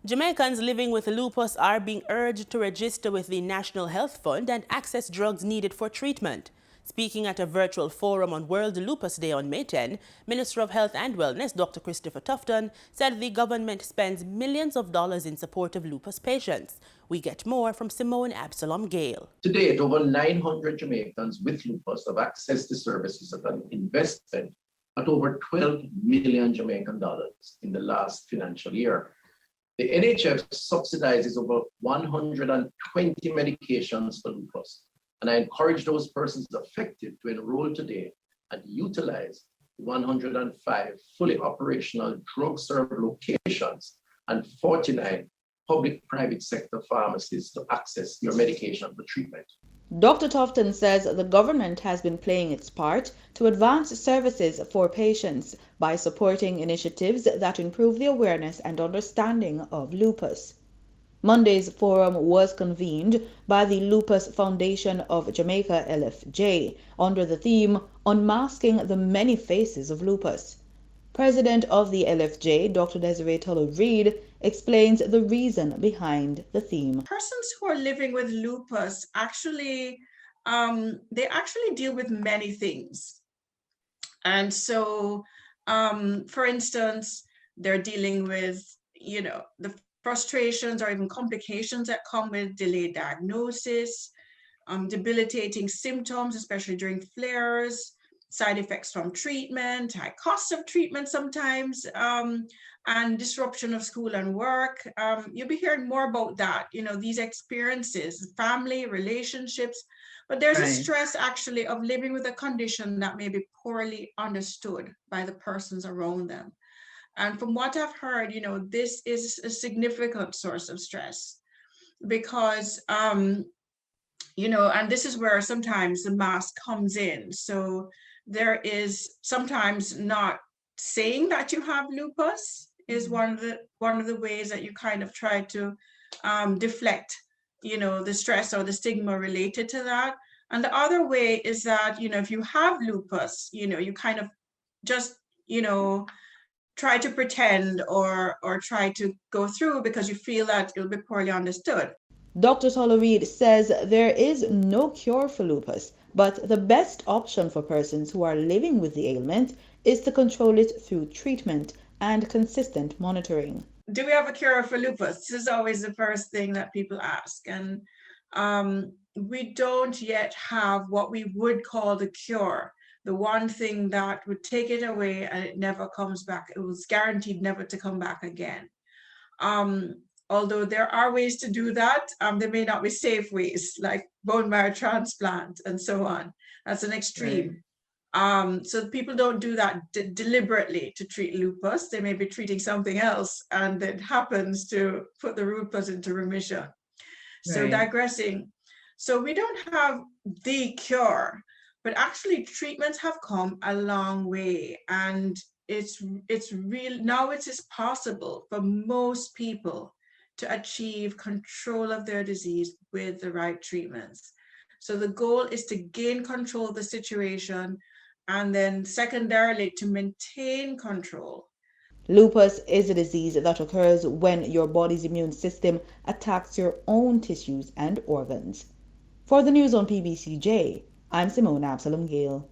Jamaicans living with lupus are being urged to register with the National Health Fund and access drugs needed for treatment. Speaking at a virtual forum on World Lupus Day on May 10, Minister of Health and Wellness Dr. Christopher Tufton said the government spends millions of dollars in support of lupus patients. We get more from Simone Absalom Gale. To date, over 900 Jamaicans with lupus have accessed the services at an investment at over 12 million Jamaican dollars in the last financial year. The NHF subsidizes over 120 medications for lupus, and I encourage those persons affected to enroll today and utilize 105 fully operational drug serve locations and 49 public-private sector pharmacies to access your medication for treatment. Dr. Tufton says the government has been playing its part to advance services for patients by supporting initiatives that improve the awareness and understanding of lupus. Monday's forum was convened by the Lupus Foundation of Jamaica LFJ under the theme Unmasking the Many Faces of Lupus. President of the LFJ, Dr. Desiree Tullow-Reid, explains the reason behind the theme. Persons who are living with lupus actually deal with many things. And so, for instance, they're dealing with, the frustrations or even complications that come with delayed diagnosis, debilitating symptoms, especially during flares, side effects from treatment, high cost of treatment sometimes, and disruption of school and work. You'll be hearing more about that, these experiences, family, relationships, but there's a stress actually of living with a condition that may be poorly understood by the persons around them. And from what I've heard, this is a significant source of stress because, and this is where sometimes the mask comes in. So there is sometimes not saying that you have lupus is one of the ways that you kind of try to deflect, the stress or the stigma related to that. And the other way is that, if you have lupus, you kind of just, try to pretend or try to go through because you feel that it'll be poorly understood. Dr. Tullow-Reid says there is no cure for lupus, but the best option for persons who are living with the ailment is to control it through treatment and consistent monitoring. Do we have a cure for lupus? This is always the first thing that people ask. And we don't yet have what we would call the cure. The one thing that would take it away and it never comes back. It was guaranteed never to come back again. Although there are ways to do that, there may not be safe ways like bone marrow transplant and so on. That's an extreme. So people don't do that deliberately to treat lupus. They may be treating something else and it happens to put the lupus into remission. So digressing. So we don't have the cure, but actually treatments have come a long way, and it's real now. It is possible for most people to achieve control of their disease with the right treatments. So the goal is to gain control of the situation and then secondarily to maintain control. Lupus is a disease that occurs when your body's immune system attacks your own tissues and organs. For the news on PBCJ, I'm Simone Absalom Gale.